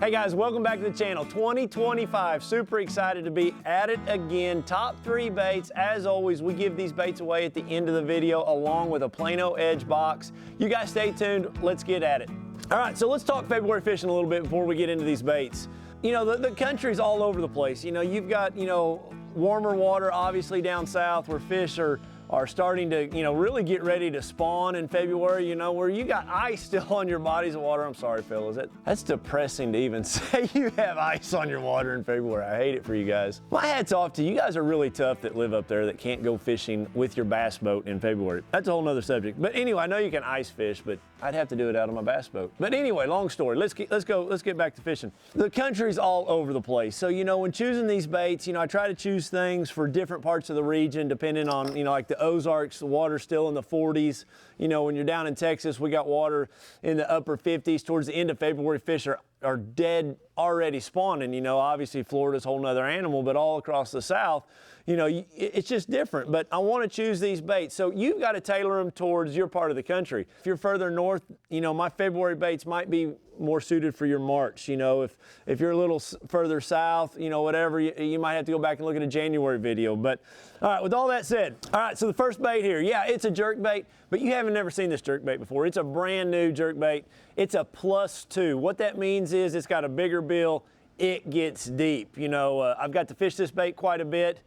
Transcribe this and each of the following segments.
Hey guys, welcome back to the channel. 2025, super excited to be at it again. Top 3 baits. As always, we give these baits away at the end of the video along with a Plano Edge box. You guys stay tuned, let's get at it. All right, so let's talk February fishing a little bit before we get into these baits. You know, the country's all over the place. You know, you've got, warmer water obviously down south where fish are starting to, really get ready to spawn in February, where you got ice still on your bodies of water. I'm sorry, fellas. That's depressing to even say you have ice on your water in February. I hate it for you guys. My hat's off to you. You guys are really tough that live up there that can't go fishing with your bass boat in February. That's a whole nother subject. But anyway, I know you can ice fish, but I'd have to do it out of my bass boat. But anyway, long story. Let's get back to fishing. The country's all over the place. So, when choosing these baits, I try to choose things for different parts of the region, depending on, like the Ozarks, the water's still in the 40s. When you're down in Texas, we got water in the upper 50s. Towards the end of February, fish are dead already spawning. Obviously Florida's a whole nother animal, but all across the South, it's just different. But I want to choose these baits. So you've got to tailor them towards your part of the country. If you're further north, my February baits might be more suited for your March. If you're a little further south, whatever, you might have to go back and look at a January video. But all right, with all that said, all right, so the first bait here, yeah, it's a jerkbait, but you haven't never seen this jerkbait before. It's a brand new jerkbait. It's a +2. What that means is it's got a bigger bill. It gets deep. I've got to fish this bait quite a bit.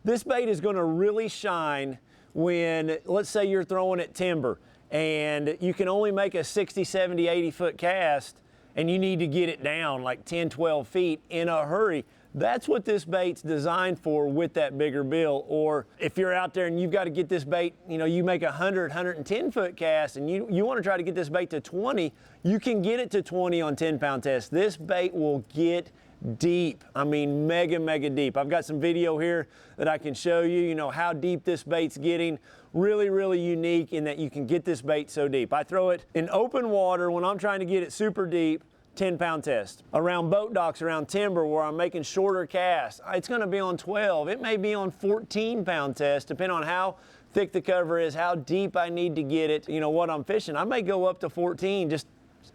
This bait is going to really shine when, let's say you're throwing at timber and you can only make a 60, 70, 80-foot cast and you need to get it down like 10, 12 feet in a hurry. That's what this bait's designed for with that bigger bill. Or if you're out there and you've got to get this bait, you make a 100, 110-foot cast and you want to try to get this bait to 20, you can get it to 20 on 10-pound test. This bait will get deep. I mean, mega, mega deep. I've got some video here that I can show you, how deep this bait's getting. Really, really unique in that you can get this bait so deep. I throw it in open water when I'm trying to get it super deep, 10-pound test. Around boat docks, around timber where I'm making shorter casts, it's going to be on 12. It may be on 14-pound test, depending on how thick the cover is, how deep I need to get it, what I'm fishing. I may go up to 14.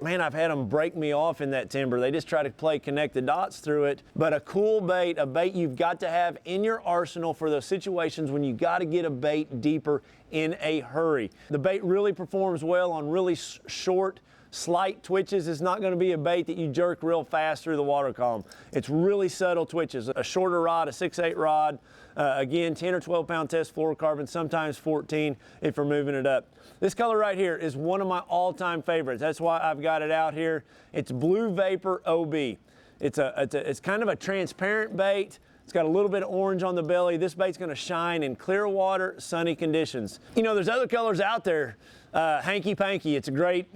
Man, I've had them break me off in that timber. They just try to connect the dots through it. But a cool bait, a bait you've got to have in your arsenal for those situations when you got to get a bait deeper in a hurry. The bait really performs well on really short, slight twitches. It's not going to be a bait that you jerk real fast through the water column. It's really subtle twitches. A shorter rod, a 6/8 rod, again, 10 or 12-pound test fluorocarbon, sometimes 14 if we're moving it up. This color right here is one of my all-time favorites. That's why I've got it out here. It's Blue Vapor OB. It's kind of a transparent bait. It's got a little bit of orange on the belly. This bait's going to shine in clear water, sunny conditions. There's other colors out there. Hanky Panky, it's a great,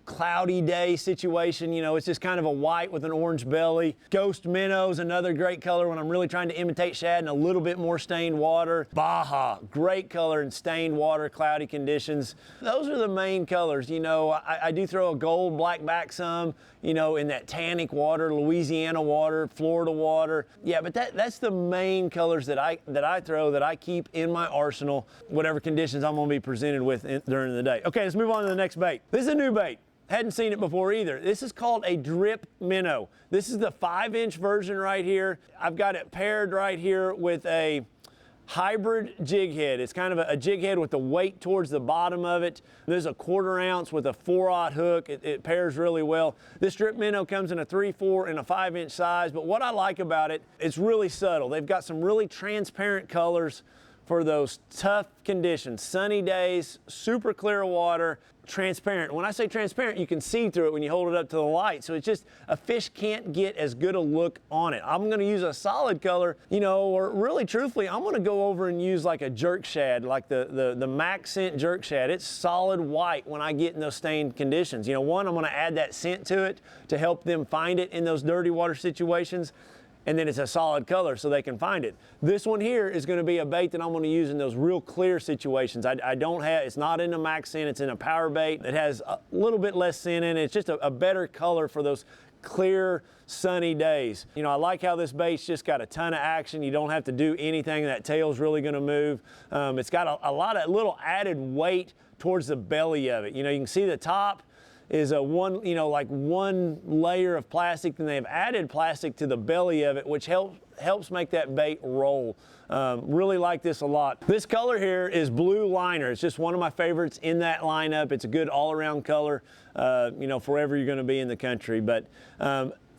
cloudy day situation. It's just kind of a white with an orange belly. Ghost Minnow's another great color when I'm really trying to imitate shad in a little bit more stained water. Baja, great color in stained water, cloudy conditions. Those are the main colors. I do throw a gold black back some, in that tannic water, Louisiana water, Florida water. Yeah, but that's the main colors that I throw, that I keep in my arsenal, whatever conditions I'm going to be presented with during the day. Okay, let's move on to the next bait. This is a new bait. Hadn't seen it before either. This is called a drip minnow. This is the 5-inch version right here. I've got it paired right here with a hybrid jig head. It's kind of a jig head with the weight towards the bottom of it. There's a 1/4 ounce with a 4/0 hook. It pairs really well. This drip minnow comes in a 3, 4, and a 5-inch size, but what I like about it, it's really subtle. They've got some really transparent colors for those tough conditions, sunny days, super clear water, transparent. When I say transparent, you can see through it when you hold it up to the light. So it's just, a fish can't get as good a look on it. I'm gonna use a solid color, or really truthfully, I'm gonna go over and use like a jerk shad, like the Max Scent jerk shad. It's solid white when I get in those stained conditions. One, I'm gonna add that scent to it to help them find it in those dirty water situations. And then it's a solid color so they can find it. This one here is going to be a bait that I'm going to use in those real clear situations. It's not in a Max Scent, it's in a power bait. It has a little bit less scent in it. It's just a better color for those clear, sunny days. I like how this bait's just got a ton of action. You don't have to do anything. That tail's really going to move. It's got a lot of little added weight towards the belly of it. You can see the top is a one, you know, like one layer of plastic, and they've added plastic to the belly of it, which helps make that bait roll. Really like this a lot. This color here is Blue Liner. It's just one of my favorites in that lineup. It's a good all-around color, you know, for wherever you're going to be in the country. But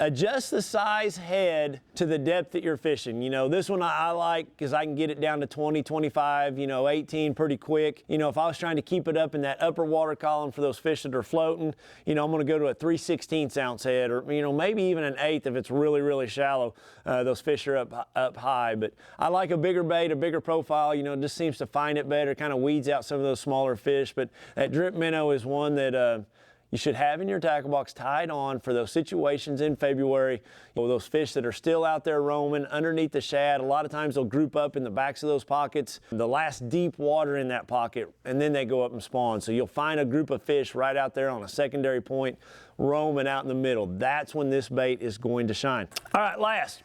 adjust the size head to the depth that you're fishing. You know, this one I like because I can get it down to 20, 25, you know, 18 pretty quick. You know, if I was trying to keep it up in that upper water column for those fish that are floating, you know, I'm going to go to a 3/16 ounce head, or, you know, maybe even an 1/8 if it's really, really shallow. Those fish are up high. But I like a bigger bait, a bigger profile. You know, it just seems to find it better, kind of weeds out some of those smaller fish. But that drip minnow is one that you should have in your tackle box tied on for those situations in February. You know, those fish that are still out there roaming underneath the shad, a lot of times they'll group up in the backs of those pockets, the last deep water in that pocket, and then they go up and spawn. So you'll find a group of fish right out there on a secondary point, roaming out in the middle. That's when this bait is going to shine. All right, last,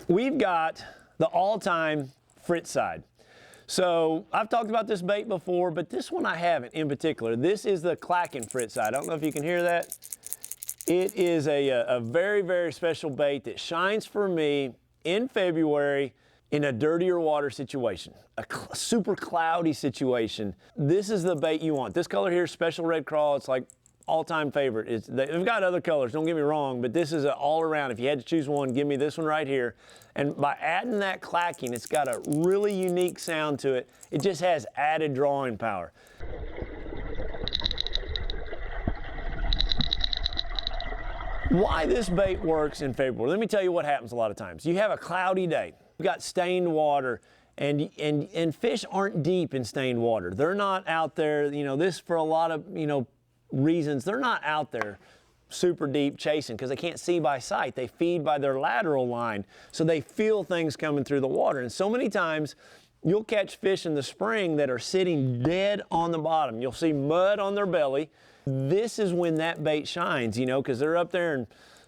we've got the Alltime Frit side. So I've talked about this bait before, but this one I haven't in particular. This is the clacking Frit side. I don't know if you can hear that. It is a very, very special bait that shines for me in February in a dirtier water situation, a super cloudy situation. This is the bait you want. This color here, Special Red Crawl, it's like all-time favorite. They've got other colors, don't get me wrong, but this is an all-around. If you had to choose one, give me this one right here. And by adding that clacking, it's got a really unique sound to it. It just has added drawing power. Why this bait works in February, let me tell you what happens a lot of times. You have a cloudy day, you've got stained water, and fish aren't deep in stained water. They're not out there, you know, this for a lot of, you know, reasons, they're not out there super deep chasing because they can't see by sight. They feed by their lateral line, so they feel things coming through the water. And so many times you'll catch fish in the spring that are sitting dead on the bottom. You'll see mud on their belly. This is when that bait shines, you know, because they're up there in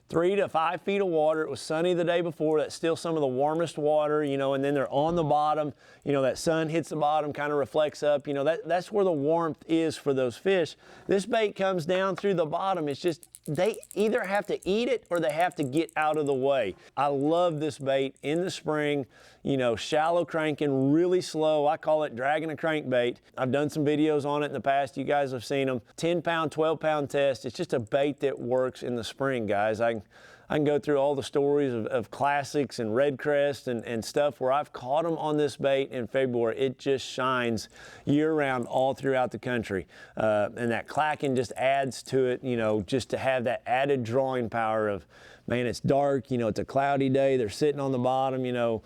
3 to 5 feet of water. It was sunny the day before. That's still some of the warmest water, you know, and then they're on the bottom. You know, that sun hits the bottom, kind of reflects up. You know, that's where the warmth is for those fish. This bait comes down through the bottom. It's just, they either have to eat it or they have to get out of the way. I love this bait in the spring, you know, shallow cranking, really slow. I call it dragging a crankbait. I've done some videos on it in the past. You guys have seen them. 10-pound, 12-pound test. It's just a bait that works in the spring, guys. I can go through all the stories of classics and red crest and stuff where I've caught them on this bait in February. It just shines year-round all throughout the country. And that clacking just adds to it, you know, just to have that added drawing power of, man, it's dark, you know, it's a cloudy day, they're sitting on the bottom, you know,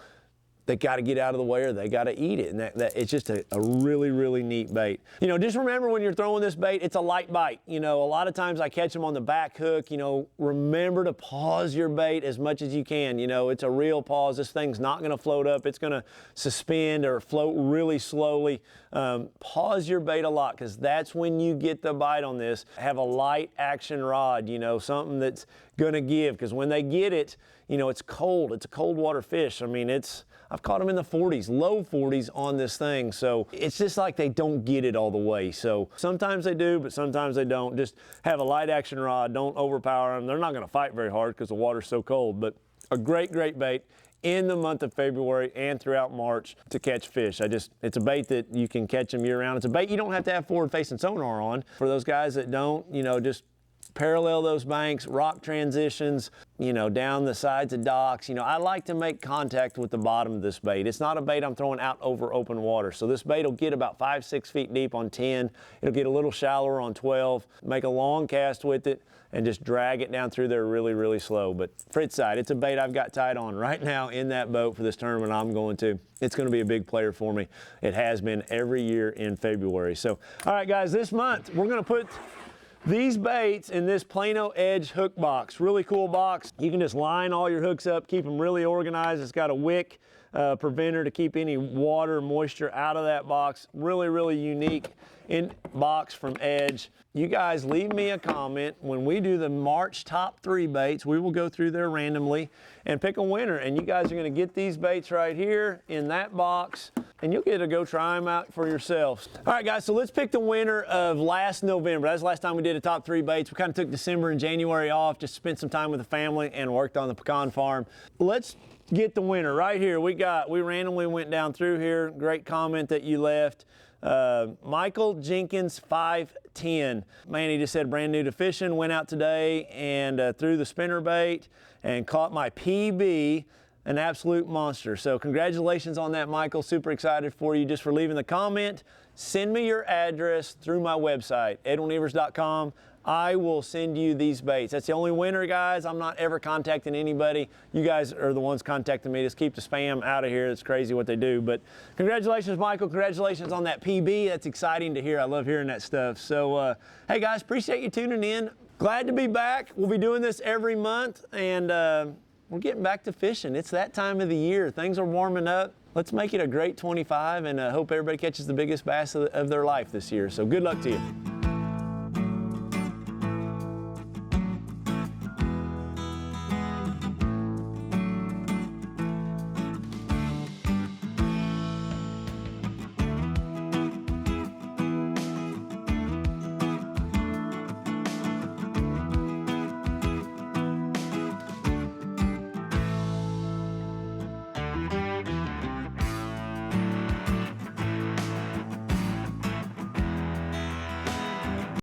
they got to get out of the way or they got to eat it. And that it's just a really, really neat bait. You know, just remember when you're throwing this bait, it's a light bite. You know, a lot of times I catch them on the back hook. You know, remember to pause your bait as much as you can. You know, it's a real pause. This thing's not going to float up. It's going to suspend or float really slowly. Pause your bait a lot because that's when you get the bite on this. Have a light action rod, you know, something that's going to give, because when they get it, you know, it's cold. It's a cold water fish. I mean, I've caught them in the 40s, low 40s on this thing. So it's just like they don't get it all the way. So sometimes they do, but sometimes they don't. Just have a light action rod. Don't overpower them. They're not going to fight very hard because the water's so cold, but a great, great bait in the month of February and throughout March to catch fish. It's a bait that you can catch them year round. It's a bait you don't have to have forward-facing sonar on. For those guys that don't, you know, just parallel those banks, rock transitions, you know, down the sides of docks. You know, I like to make contact with the bottom of this bait. It's not a bait I'm throwing out over open water. So this bait will get about 5-6 feet deep on 10. It'll get a little shallower on 12. Make a long cast with it and just drag it down through there really, really slow. But Frit side, it's a bait I've got tied on right now in that boat for this tournament I'm going to. It's going to be a big player for me. It has been every year in February. So, all right, guys, this month we're going to put these baits in this Plano Edge hook box. Really cool box. You can just line all your hooks up, keep them really organized. It's got a wick preventer to keep any water, moisture out of that box. Really, really unique in box from Edge. You guys leave me a comment. When we do the March top 3 baits, we will go through there randomly and pick a winner. And you guys are gonna get these baits right here in that box, and you'll get to go try them out for yourselves. All right, guys, so let's pick the winner of last November. That's the last time we did a top 3 baits. We kind of took December and January off, just spent some time with the family and worked on the pecan farm. Let's get the winner right here. We randomly went down through here. Great comment that you left. Michael Jenkins 510. Man, he just said brand new to fishing, went out today and threw the spinner bait and caught my PB, an absolute monster. So congratulations on that, Michael. Super excited for you just for leaving the comment. Send me your address through my website, edwinevers.com. I will send you these baits. That's the only winner, guys. I'm not ever contacting anybody. You guys are the ones contacting me. Just keep the spam out of here. It's crazy what they do. But congratulations, Michael. Congratulations on that PB. That's exciting to hear. I love hearing that stuff. So, hey, guys, appreciate you tuning in. Glad to be back. We'll be doing this every month, and we're getting back to fishing. It's that time of the year. Things are warming up. Let's make it a great 25, and hope everybody catches the biggest bass of their life this year. So good luck to you.